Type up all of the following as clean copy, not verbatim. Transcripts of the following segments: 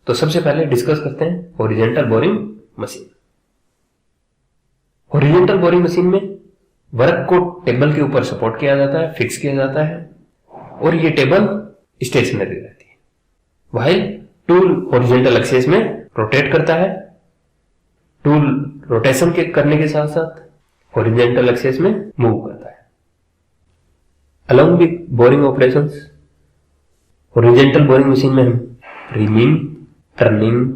तो सबसे पहले डिस्कस करते हैं horizontal boring machine. Horizontal boring machine में वर्क को टेबल के ऊपर सपोर्ट किया जाता है, फिक्स किया जाता है और ये टेबल स्टेशनरी रहती है। व्हाइल टूल हॉरिजॉन्टल एक्सिस में रोटेट करता है। टूल रोटेशन के करने के साथ साथ हॉरिजॉन्टल एक्सिस में मूव करता है। Along with boring operations, horizontal boring machine में हम reaming, turning,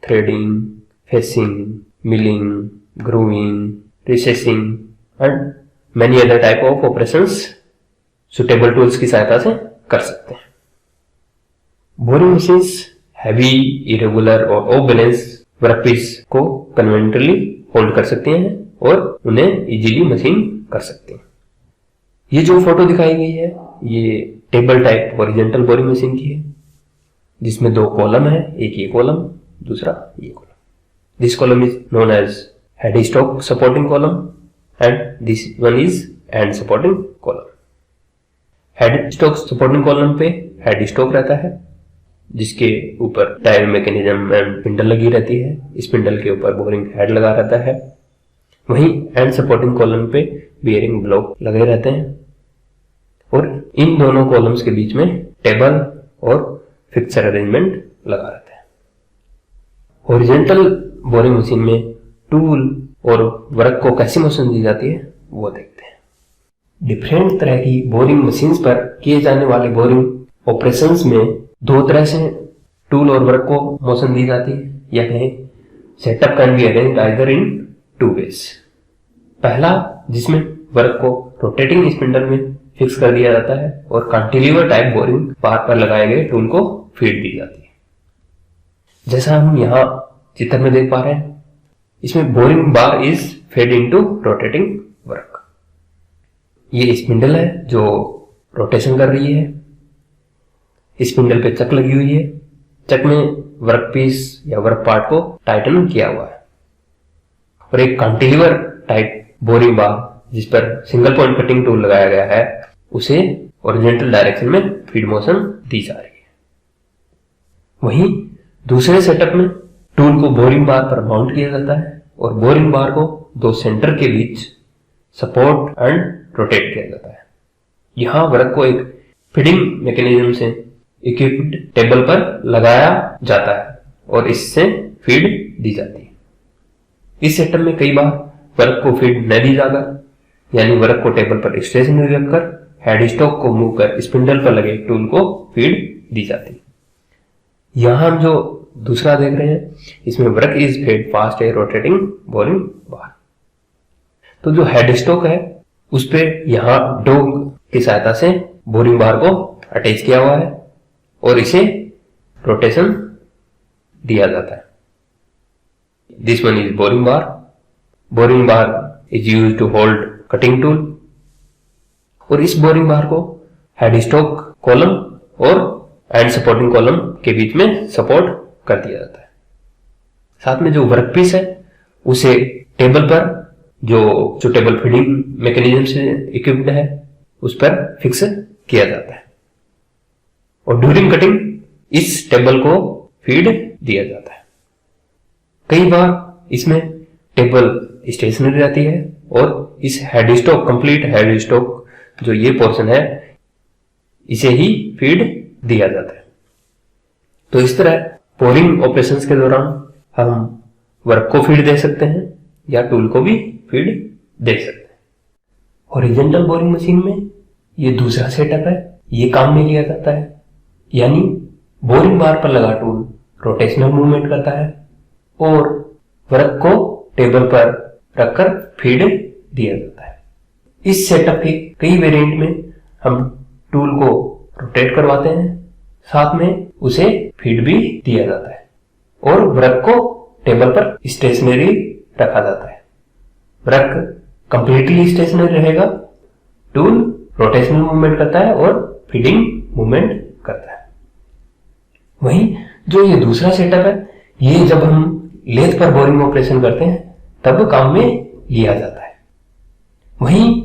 threading, facing, milling, grooving, recessing and many other type of operations suitable tools की सहायता से कर सकते हैं। बोरिंग मशीन्स हैवी, इरेगुलर और ऑफ बैलेंस वर्कपीस को कन्वेंटली होल्ड कर सकते हैं और उन्हें इजीली मशीन कर सकते हैं। ये जो फोटो दिखाई गई है ये table type horizontal boring machine की है, जिसमें दो कॉलम है, एक ये कॉलम, दूसरा ये column. This column is known as head stock supporting column and this one is end supporting column. Head stock supporting column पे हेड स्टॉक रहता है, जिसके ऊपर टायर मैकेनिज्म एंड स्पिंडल लगी रहती है। स्पिंडल के ऊपर बोरिंग हेड लगा रहता है। वहीं एंड सपोर्टिंग कॉलम पे बियरिंग ब्लॉक लगे रहते हैं और इन दोनों कॉलम्स के बीच में टेबल और फिक्सर अरेंजमेंट लगा रहता है। हॉरिजॉन्टल बोरिंग मशीन में टूल और वर्क को कैसी मोशन दी जाती है वो देखते हैं। डिफरेंट तरह की बोरिंग मशीन्स पर किए जाने वाले बोरिंग ऑपरेशंस में दो तरह से टूल और वर्क को मोशन दी जाती है, या कहें setup can be arranged either in two ways. पहला, जिसमें वर्क को रोटेटिंग स्पिंडल में फिक्स कर दिया जाता है और कैंटिलीवर टाइप बोरिंग बार पर लगाए गए टूल को फीड दी जाती है। जैसा हम यहाँ चित्र में देख पा रहे हैं, इसमें boring bar is fed into rotating work. ये स्पिंडल है जो रोटेशन कर रही है। स्पिंडल पे चक लगी हुई है। चक में वर्क पीस या वर्क पार्ट को टाइटन किया हुआ है और एक कैंटिलीवर टाइप बोरिंग बार जिस पर सिंगल पॉइंट कटिंग टूल लगाया गया है उसे हॉरिजॉन्टल डायरेक्शन में फीड मोशन दी जा रही है। वहीं दूसरे सेटअप में टूल को बोरिंग बार पर माउंट किया जाता है और बोरिंग बार को दो सेंटर के बीच सपोर्ट एंड रोटेट किया जाता है। यहां वर्क को एक फीडिंग मैकेनिज्म से इक्विप्ड टेबल पर लगाया जाता है और इससे फीड दी जाती है। इस सेटअप में कई बार वर्क को फीड न दी जाकर, यानी वर्क को टेबल पर स्टेशनरी रखकर हेड स्टॉक को मूव कर स्पिंडल पर लगे टूल को फीड दी जाती है। यहां हम जो दूसरा देख रहे हैं इसमें work is fed fast a rotating boring bar. तो जो हेड स्टॉक है उस पे यहां डॉग की सहायता से बोरिंग बार को अटैच किया हुआ है और इसे रोटेशन दिया जाता है। This one is boring bar. Boring bar is used to hold cutting tool और इस बोरिंग बार को हेड स्टॉक कॉलम और एंड सपोर्टिंग कॉलम के बीच में सपोर्ट कर दिया जाता है। साथ में जो वर्क पीस है उसे टेबल पर जो सुटेबल फीडिंग मैकेनिज्म से इक्विप्ड है उस पर फिक्स किया जाता है और ड्यूरिंग कटिंग इस टेबल को फीड दिया जाता है। कई बार इसमें टेबल स्टेशनरी रहती है और इस head stock, complete head stock जो ये पोर्शन है, इसे ही फीड दिया जाता है। तो इस तरह बोरिंग ऑपरेशंस के दौरान हम वर्क को फीड दे सकते हैं या टूल को भी फीड दे सकते हैं। हॉरिजॉन्टल बोरिंग मशीन में ये दूसरा सेटअप है, ये काम में लिया जाता है, यानी बोरिंग बार पर लगा टूल रोटेशनल मूवमेंट करता है और वर्क को टेबल पर रखकर फीड दिया जाता है। इस सेटअप के कई वेरिएंट में हम टूल को रोटेट करवाते हैं, साथ में उसे फीड भी दिया जाता है और वर्क को टेबल पर स्टेशनरी रखा जाता है। वर्क कंप्लीटली स्टेशनरी रहेगा, टूल रोटेशनल मूवमेंट करता है और फीडिंग मूवमेंट करता है। वहीं जो ये दूसरा सेटअप है, ये जब हम लेथ पर बोरिंग ऑपरेशन करते हैं तब काम में लिया जाता है। वहीं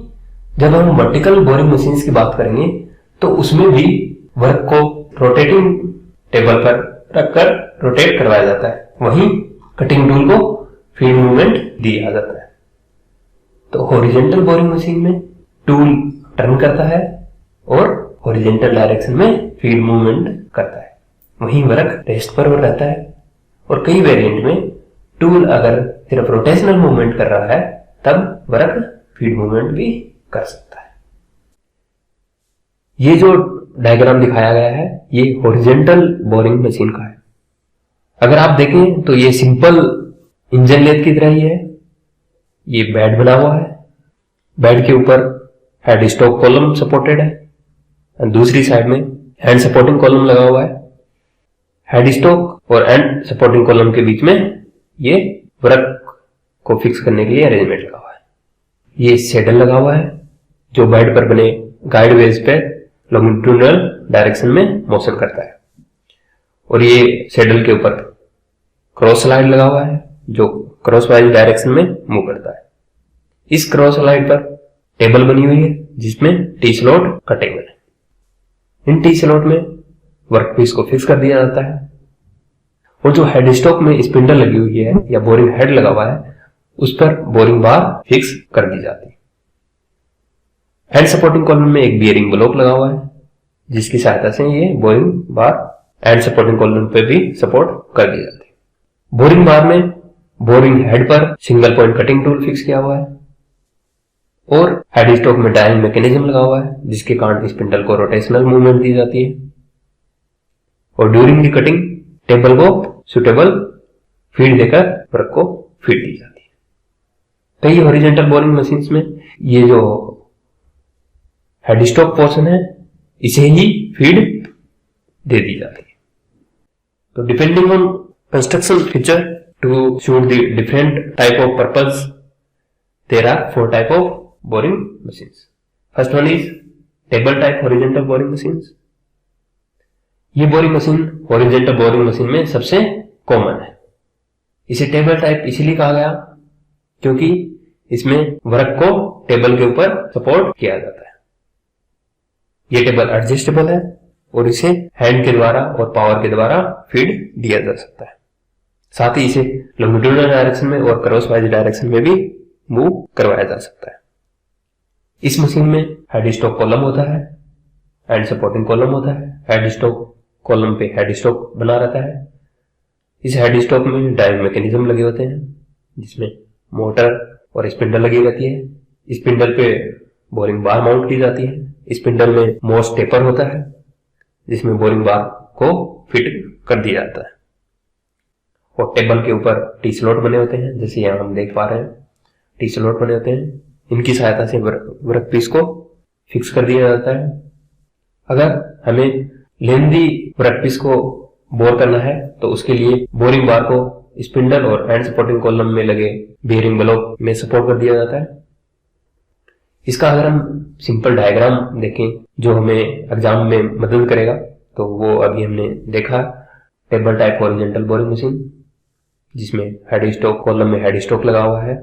जब हम वर्टिकल बोरिंग मशीन्स की बात करेंगे तो उसमें भी वर्क को रोटेटिंग टेबल पर रखकर रोटेट करवाया जाता है। वहीं कटिंग टूल को फीड मूवमेंट दिया जाता है। तो हॉरिजॉन्टल बोरिंग मशीन में टूल टर्न करता है और हॉरिजॉन्टल डायरेक्शन में फीड मूवमेंट करता है। वहीं वर्क रेस्ट पर रहता है। और कई वेरिएंट में टूल अगर सिर्फ रोटेशनल मूवमेंट कर रहा है तब वर्क फीड मूवमेंट भी कर सकता है। ये जो डायग्राम दिखाया गया है ये हॉरिजॉन्टल बोरिंग मशीन का है। अगर आप देखें तो ये सिंपल इंजन लेथ की तरह ही है। ये बेड बना हुआ है, बेड के ऊपर हेड स्टॉक कॉलम सपोर्टेड है और दूसरी साइड में हैंड सपोर्टिंग कॉलम लगा हुआ है। हेड स्टॉक और हैंड सपोर्टिंग कॉलम के बीच में ये वर्क को फिक्स करने के लिए अरेंजमेंट लगा हुआ है। ये सैडल लगा हुआ है जो बेड पर बने गाइड वेज पे लॉन्गिट्यूडनल डायरेक्शन में मोशन करता है। और ये सैडल के ऊपर क्रॉस स्लाइड लगा हुआ है जो क्रॉस वाइज डायरेक्शन में मूव करता है। इस क्रॉस स्लाइड पर टेबल बनी हुई है जिसमें टी स्लॉट कटे हुए हैं। इन टी स्लॉट में वर्कपीस को फिक्स कर दिया जाता है और जो हेड स्टॉक में स्पिंडल लगी हुई है या बोरिंग हेड लगा हुआ है उस पर बोरिंग बार फिक्स कर दी जाती है। हैंड सपोर्टिंग कॉलम में एक बियरिंग ब्लॉक लगा हुआ है जिसकी सहायता से ये बोरिंग बार हैंड सपोर्टिंग कॉलम पे भी सपोर्ट कर दी जाती है। बोरिंग बार में बोरिंग हेड पर single point cutting tool fix किया हुआ है और हेड स्टॉक में डायल मैकेनिज्म लगा हुआ है जिसके कारण स्पिंडल को रोटेशनल मूवमेंट दी जाती है। और ड्यूरिंग द कटिंग टेबल को सुटेबल फीड देकर वर्क को फीड दी जाती है। कई हॉरिजॉन्टल बोरिंग मशीन्स में ये जो हेड स्टॉक पोर्शन है इसे ही फीड दे दी जाती है। तो depending on construction feature to suit the different type of purpose there are 4 type of boring machines. First one is table type horizontal boring machines. ये boring machine horizontal boring machine में सबसे common है। इसे table type इसलिए कहा गया क्योंकि इसमें वर्क को टेबल के ऊपर सपोर्ट किया जाता है। ये टेबल एडजस्टेबल है और इसे हैंड के द्वारा और पावर के द्वारा फीड दिया जा सकता है। साथ ही इसे लॉन्गिट्यूडनल डायरेक्शन में और क्रॉस वाइज डायरेक्शन में भी मूव करवाया जा सकता है। इस मशीन में हेड स्टॉक कॉलम होता है, हैंड सपोर्टिंग कॉलम होता है। हेड स्टॉक कॉलम पे हेड स्टॉक बना रहता है। इस हेड स्टॉक में डायल मैकेनिज्म लगे होते हैं जिसमें मोटर और स्पिंडल लगी रहती है। स्पिंडल पे बोरिंग बार माउंट की जाती है। स्पिंडल में मोस्ट टेपर होता है जिसमें बोरिंग बार को फिट कर दिया जाता है। और टेबल के ऊपर टी स्लॉट बने होते हैं जैसे यहां हम देख पा रहे हैं। टी स्लॉट बने होते हैं, इनकी सहायता से वर्क पीस को फिक्स कर दिया जाता है। अगर हमें लेंदी वर्क पीस को बोर करना है तो उसके लिए बोरिंग बार को स्पिंडल और हैंड सपोर्टिंग कॉलम में लगे बियरिंग ब्लॉक में सपोर्ट कर दिया जाता है। इसका अगर हम सिंपल डायग्राम देखें जो हमें एग्जाम में मदद करेगा तो वो अभी हमने देखा table type horizontal boring machine जिसमें हेड स्टॉक कॉलम में हेड स्टॉक लगा हुआ है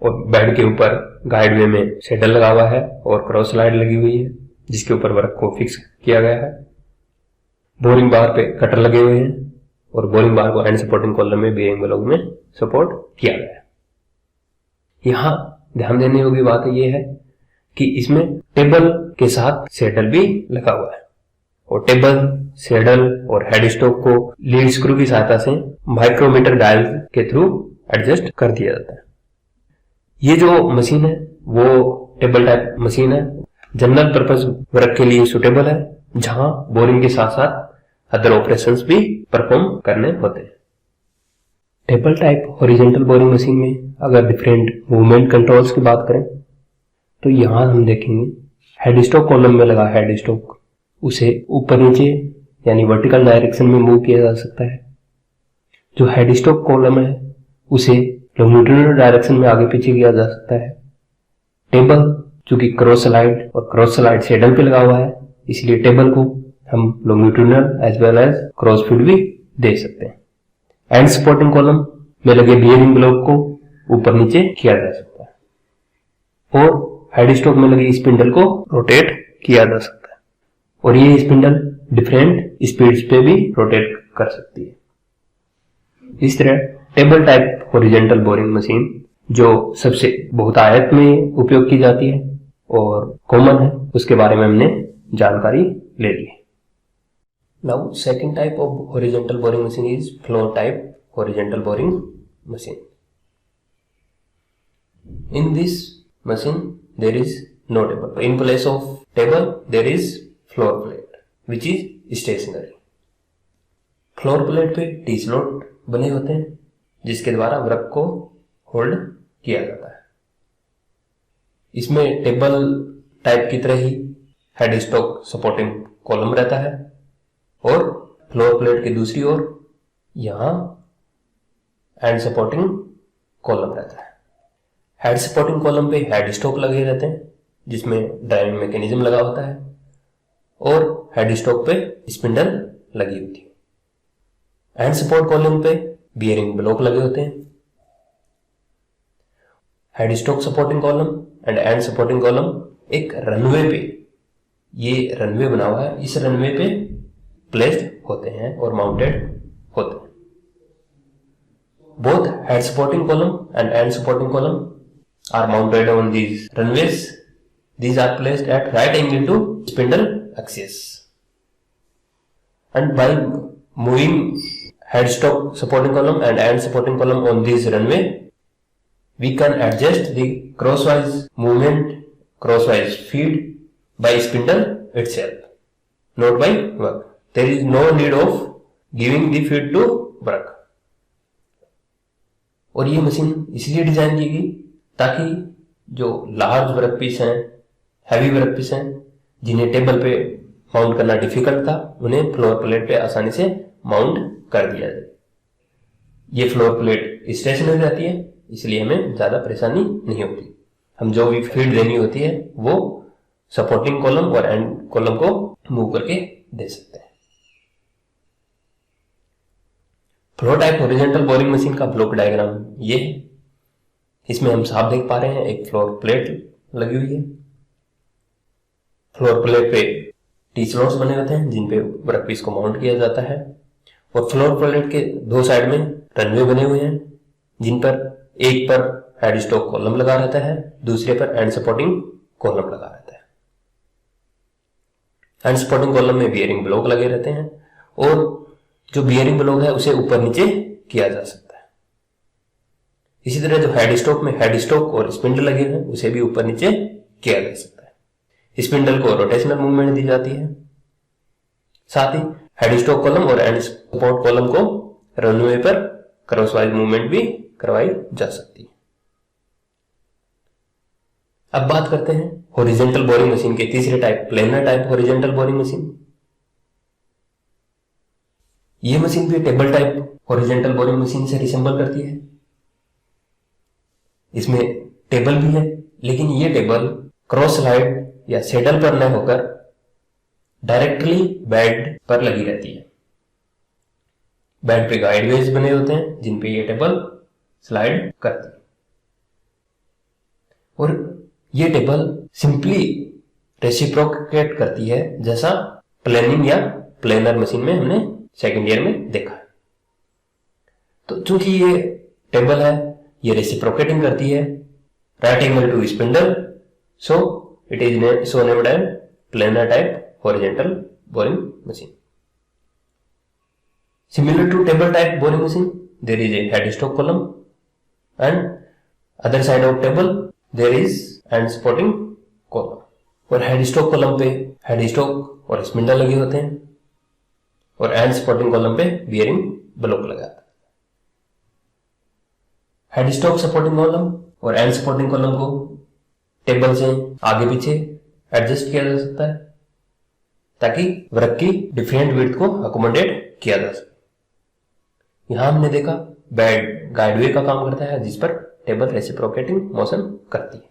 और बेड के ऊपर गाइड वे में सैडल लगा हुआ है और क्रॉस स्लाइड लगी हुई है जिसके ऊपर वर्क को फिक्स किया गया है। बोरिंग बार पे कटर लगे हुए हैं और बोरिंग बार को हैंड सपोर्टिंग कॉलम में बियरिंग ब्लॉक में सपोर्ट किया गया है। यहाँ ध्यान देने योग्य बात यह है कि इसमें टेबल के साथ सैडल भी लगा हुआ है और टेबल, सैडल और हेड स्टॉक को लीड स्क्रू की सहायता से माइक्रोमीटर डायल के थ्रू एडजस्ट कर दिया जाता है। ये जो मशीन है वो टेबल टाइप मशीन है, जनरल पर्पस वर्क के लिए सुटेबल है जहां बोरिंग के साथ साथ अदर ऑपरेशंस भी परफॉर्म करने होते हैं। Table type horizontal boring machine में अगर डिफरेंट मूवमेंट कंट्रोल्स की बात करें तो यहां हम देखेंगे हेड स्टॉक कॉलम में लगा हेड स्टॉक उसे ऊपर नीचे यानी वर्टिकल डायरेक्शन में मूव किया जा सकता है। जो हेड स्टॉक कॉलम है उसे लॉन्गिट्यूडनल डायरेक्शन में आगे पीछे किया जा सकता है। टेबल चूंकि क्रॉस स्लाइड और क्रॉस स्लाइड सैडल पे लगा हुआ है इसलिए टेबल को हम longitudinal as well as cross feed भी दे सकते हैं। हैंड सपोर्टिंग कॉलम में लगे बियरिंग ब्लॉक को ऊपर नीचे किया जा सकता है और हेड स्टॉक में लगी स्पिंडल को रोटेट किया जा सकता है और ये स्पिंडल डिफरेंट स्पीड्स पे भी रोटेट कर सकती है। इस तरह table type horizontal boring machine जो सबसे बहुतायत में उपयोग की जाती है और कॉमन है, उसके बारे में हमने जानकारी ले ली। Now second type of horizontal boring machine is floor type horizontal boring machine. In this machine there is no table. In place of table there is floor plate which is stationary. Floor plate पे T slot बने होते हैं जिसके द्वारा वृक्क को hold किया जाता है। इसमें टेबल टाइप की तरह ही हेड स्टॉक सपोर्टिंग कॉलम रहता है और फ्लोर प्लेट के दूसरी ओर यहां एंड सपोर्टिंग कॉलम रहता है। हेड सपोर्टिंग कॉलम पे हेड स्टॉक लगे रहते हैं जिसमें ड्राइविंग मैकेनिज्म लगा होता है और हेड स्टॉक पे स्पिंडल लगी होती है। एंड सपोर्ट कॉलम पे बियरिंग ब्लॉक लगे होते हैं। Head stock supporting column and and supporting column एक रनवे पे, ये रनवे बना हुआ है, इस रनवे पे प्लेस्ड होते हैं और माउंटेड होते हैं। Both head supporting column and and supporting column are mounted on these runways. These are placed at right angle to spindle axis, and by moving headstock supporting column and end supporting column on this runway, we can adjust the crosswise movement, crosswise feed by spindle itself, not by work. There is no need of giving the feed to work. और ये machine इसलिए design की गई ताकि जो large work piece हैं, heavy work piece हैं, जिन्हें टेबल पे माउंट करना डिफिकल्ट था, उन्हें फ्लोर प्लेट पे आसानी से माउंट कर दिया जाए। ये फ्लोर प्लेट स्टेशनरी रहती है इसलिए हमें ज्यादा परेशानी नहीं होती। हम जो भी फीड देनी होती है वो सपोर्टिंग कॉलम और एंड कॉलम को मूव करके दे सकते हैं। Floor type horizontal boring machine का ब्लॉक डायग्राम ये है। इसमें हम साफ देख पा रहे हैं एक फ्लोर प्लेट लगी हुई है। फ्लोर प्लेट पे टी स्लॉट्स बने होते हैं जिन पे वर्कपीस को माउंट किया जाता है और फ्लोर प्लेट के दो साइड में रनवे बने हुए हैं जिन पर एक पर हेड स्टॉक कॉलम लगा रहता है, दूसरे पर एंड सपोर्टिंग कॉलम लगा रहता है। एंड सपोर्टिंग कॉलम में बियरिंग ब्लॉक लगे रहते हैं और जो बियरिंग ब्लॉक है उसे ऊपर नीचे किया जा सकता है। इसी तरह जो हेड स्टॉक में हेड स्टॉक और स्पिंडल लगे हैं उसे भी ऊपर नीचे किया जा सकता है। स्पिंडल को रोटेशनल मूवमेंट दी जाती है। साथ ही हेड स्टॉक कॉलम और एंड सपोर्ट कॉलम को रनवे पर क्रॉसवाइज मूवमेंट भी करवाई जा सकती है। अब बात करते हैं हॉरिजॉन्टल बोरिंग मशीन के तीसरे type, planar type horizontal boring machine. यह मशीन भी table type horizontal boring machine से रिसेंबल करती है। इसमें टेबल भी है लेकिन ये टेबल क्रॉस स्लाइड या सेडल पर न होकर डायरेक्टली बेड पर लगी रहती है। बेड पे गाइड वेज बने होते हैं जिन पे ये टेबल स्लाइड करती है और ये टेबल सिंपली रेसिप्रोकेट करती है जैसा प्लेनिंग या प्लेनर मशीन में हमने सेकंड ईयर में देखा है। तो चूंकि ये टेबल है, ये रेसिप्रोकेटिंग करती है right angle to spindle, so it is so named as planer type horizontal boring machine. Similar to table type boring machine, there is a headstock column and other side of table there is hand supporting column। और headstock column पे headstock और spindle लगे होते हैं और hand supporting column पे bearing block लगा होता है। headstock supporting column और hand supporting column को टेबल से आगे पीछे एडजस्ट किया जा सकता है ताकि वृक्क की डिफरेंट विड्थ को अकोमोडेट किया जा सके। यहां हमने देखा बेड गाइडवे का काम करता है जिस पर टेबल रेसिप्रोकेटिंग मोशन करती है।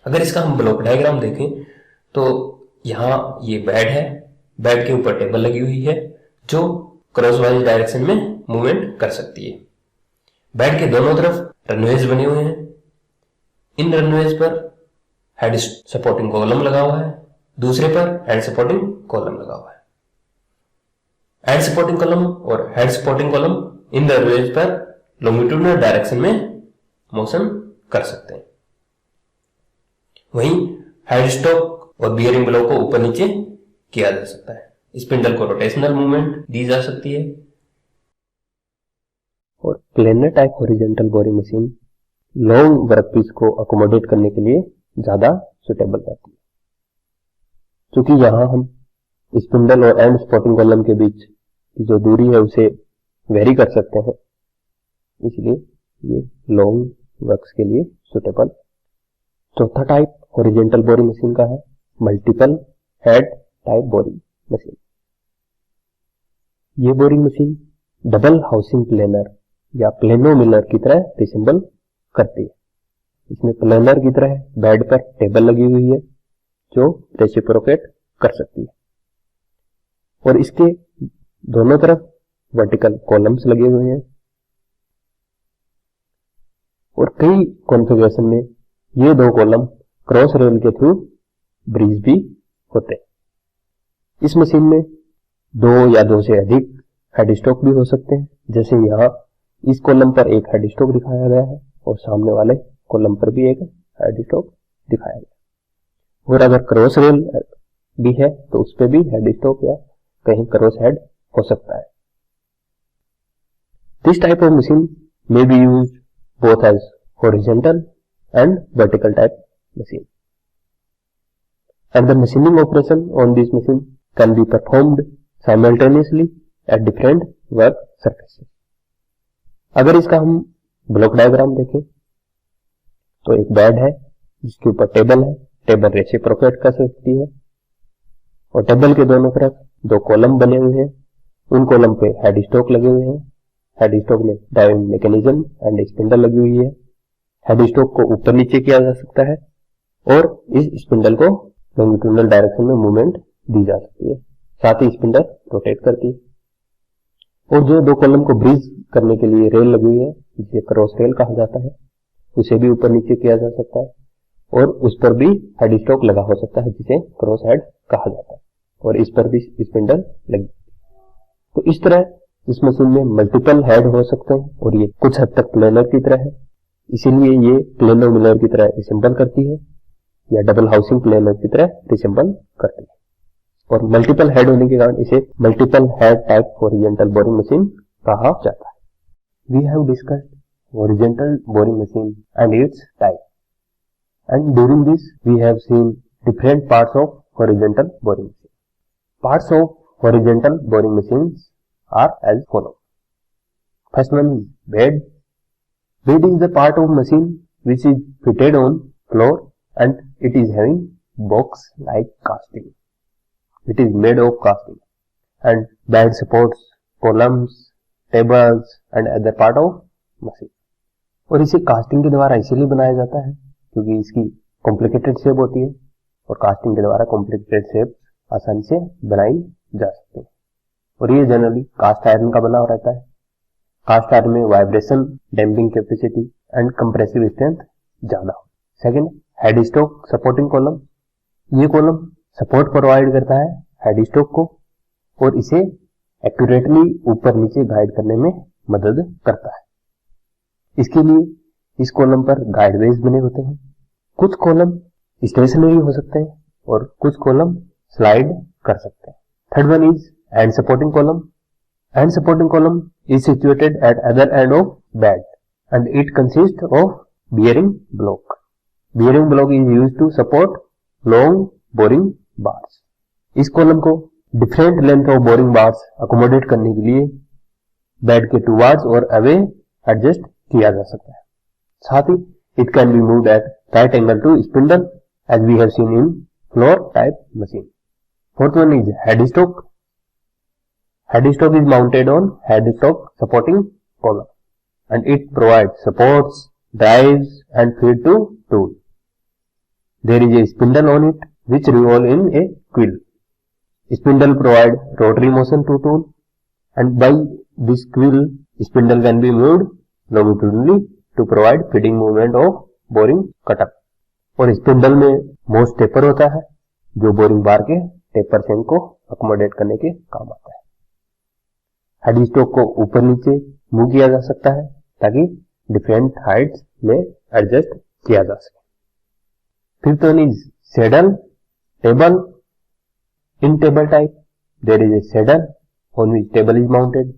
अगर इसका हम ब्लॉक डायग्राम देखें तो यहां ये बेड है, बेड के ऊपर टेबल लगी हुई है जो क्रॉसवाइज डायरेक्शन में मूवमेंट कर सकती है। बेड के दोनों तरफ रनवेज बने हुए हैं। इन रनवेज पर हेड सपोर्टिंग कॉलम लगा हुआ है, दूसरे पर हैंड सपोर्टिंग कॉलम लगा हुआ है। एंड सपोर्टिंग कॉलम और head supporting column in the range पर लॉन्गिट्यूडिनल डायरेक्शन में मोशन कर सकते हैं। वहीं हेड स्टॉक और बियरिंग ब्लॉक को ऊपर नीचे किया जा सकता है। स्पिंडल को रोटेशनल मूवमेंट दी जा सकती है। और planar type horizontal boring machine long workpiece को अकोमोडेट करने के लिए ज्यादा सुटेबल रहती है, क्योंकि यहां हम स्पिंडल और एंड सपोर्टिंग कॉलम के बीच की जो दूरी है उसे वेरी कर सकते हैं, इसलिए ये लॉन्ग वर्क्स के लिए सुटेबल। चौथा टाइप हॉरिजॉन्टल बोरिंग मशीन का है multiple head type boring machine. ये boring machine double housing planer या प्लेनो मिलर की तरह रिसेंबल करती है। इसमें प्लेनर की तरह बेड पर टेबल लगी हुई है जो रेसिप्रोकेट कर सकती है, और इसके दोनों तरफ वर्टिकल कॉलम्स लगे हुए हैं, और कई कॉन्फ़िगरेशन में ये दो कॉलम क्रॉस रेल के थ्रू ब्रिज भी होते हैं। इस मशीन में दो या दो से अधिक हेड स्टॉक भी हो सकते हैं, जैसे यहाँ इस कॉलम पर एक हेड स्टॉक दिखाया गया है और सामने वाले कॉलम पर भी एक हेड स्टॉक दिखाया गया। और अगर क्रॉस रेल भी है तो उस पर भी हेड स्टॉक या कहीं क्रॉस हेड हो सकता है। This type of machine may be used both as horizontal and vertical type machine, and the machining operation on this machine can be performed simultaneously at different work surfaces. अगर इसका हम block diagram देखें तो एक bed है जिसके ऊपर table है, टेबल रेसिप्रोकेट कर सकती है, और टेबल के दोनों तरफ दो कॉलम बने हुए हैं, उन कॉलम पे हेड स्टॉक लगे हुए हैं। हेड स्टॉक में ड्राइविंग मैकेनिज्म एंड स्पिंडल लगी हुई है। हेड स्टॉक को ऊपर नीचे किया जा सकता है और इस स्पिंडल को लॉन्गिट्यूडिनल डायरेक्शन में मूवमेंट दी जा सकती है, साथ ही स्पिंडल रोटेट करती है। और जो दो कॉलम को ब्रिज करने के लिए रेल लगी हुई है जिसे क्रॉस रेल कहा जाता है, उसे भी ऊपर नीचे किया जा सकता है, और उस पर भी हेड स्टॉक लगा हो सकता है जिसे क्रॉस हेड कहा जाता है, और इस पर भी स्पिंडल लगी। तो इस तरह इस मशीन में मल्टीपल हेड हो सकते हैं और ये कुछ हद तक प्लेनर की तरह है, इसीलिए ये प्लेनो मिलर की तरह रिसेंबल करती है या डबल हाउसिंग प्लेनर की तरह रिसेंबल करती है। और मल्टीपल हेड होने के कारण इसे multiple head type horizontal boring machine कहा जाता है। We have discussed horizontal boring machine and its type, and during this we have seen different parts of horizontal boring machine. Parts of horizontal boring machines are as follows. First one is bed. Bed is the part of machine which is fitted on floor and it is having box like casting. It is made of casting and bed supports columns, tables and other part of machine. और इसे casting के द्वारा इसीलिए बनाया जाता है क्योंकि इसकी कॉम्प्लिकेटेड शेप होती है और कास्टिंग के द्वारा कॉम्प्लिकेटेड शेप आसानी से बनाई जा सकती है। और ये जनरली कास्ट आयरन का बना रहता है। कास्ट आयरन में vibration, damping capacity and compressive strength ज्यादा हो। Second, head stock supporting column. ये कॉलम सपोर्ट प्रोवाइड करता है हेड स्टॉक को और इसे एक्यूरेटली ऊपर नीचे गाइड करने में मदद करता है। इसके लिए इस कॉलम पर गाइडवेज बने होते हैं। कुछ कॉलम स्टेशनरी हो सकते हैं और कुछ कॉलम स्लाइड कर सकते हैं। Third one is hand supporting column. Hand supporting column is situated at other end of bed and it consists of bearing block. Bearing block is used to support long boring bars. इस column को different length of boring bars accommodate करने के लिए bed के towards और away adjust किया जा सकता है। साथ ही it can be moved at right angle to spindle as we have seen in floor type machine. Fourth one is head stock. Head stock is mounted on head stock supporting column and it provides supports, drives and feed to tool. There is a spindle on it which revolve in a quill. Spindle provide rotary motion to tool and by this quill spindle can be moved longitudinally to provide feeding movement of boring cutter. और spindle में most taper होता है जो boring बार के taper shank को accommodate करने के काम आता है। हेड स्टॉक को ऊपर नीचे मूव किया जा सकता है ताकि डिफरेंट हाइट्स में एडजस्ट किया जा सके। Fifth one is saddle table. In table type there is a saddle on which table is mounted,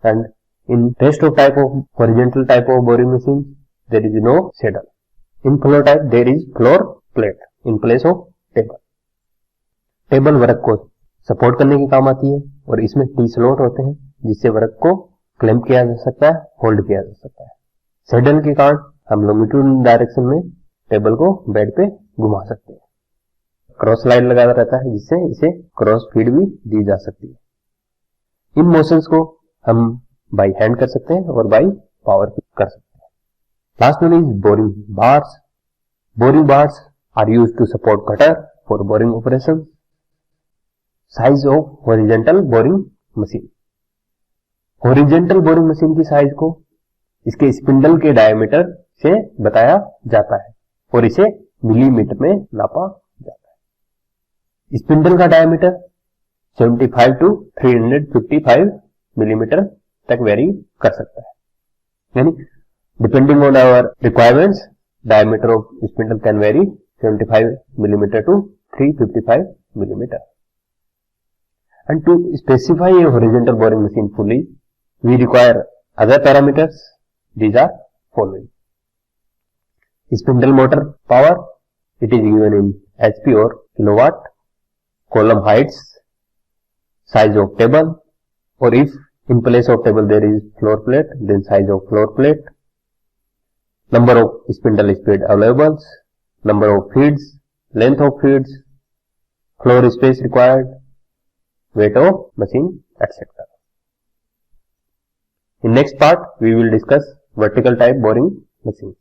and in rest of type of horizontal type of boring machines there is no saddle. In floor type there is floor plate in place of table. Table work को support करने के काम आती है और इसमें T slot होते हैं जिससे वर्क को क्लैंप किया जा सकता है, होल्ड किया जा सकता है। सैडल के कारण हम लॉन्गिट्यूडनल डायरेक्शन में टेबल को बेड पे घुमा सकते हैं। क्रॉस लाइन लगा रहता है जिससे इसे क्रॉस फीड भी दी जा सकती है। इन मोशंस को हम बाई हैंड कर सकते हैं और बाई पावर कर सकते हैं। Last one is boring bars. Boring bars are used to support cutter for boring operation. Size of horizontal boring machine. Horizontal boring machine की साइज को इसके स्पिंडल के डायमीटर से बताया जाता है और इसे मिलीमीटर में नापा जाता है। स्पिंडल का डायमीटर 75 टू 355 मिलीमीटर तक वेरी कर सकता है, यानी depending on our requirements diameter of spindle can vary 75 millimeter to 355 millimeter. And to specify a horizontal boring machine fully, we require other parameters. These are following. Spindle motor power, it is given in HP or kilowatt. Column heights, size of table, or if in place of table there is floor plate, then size of floor plate. Number of spindle speed available, number of feeds, length of feeds, floor space required, weight of machine, etc. In next part, we will discuss vertical type boring machine.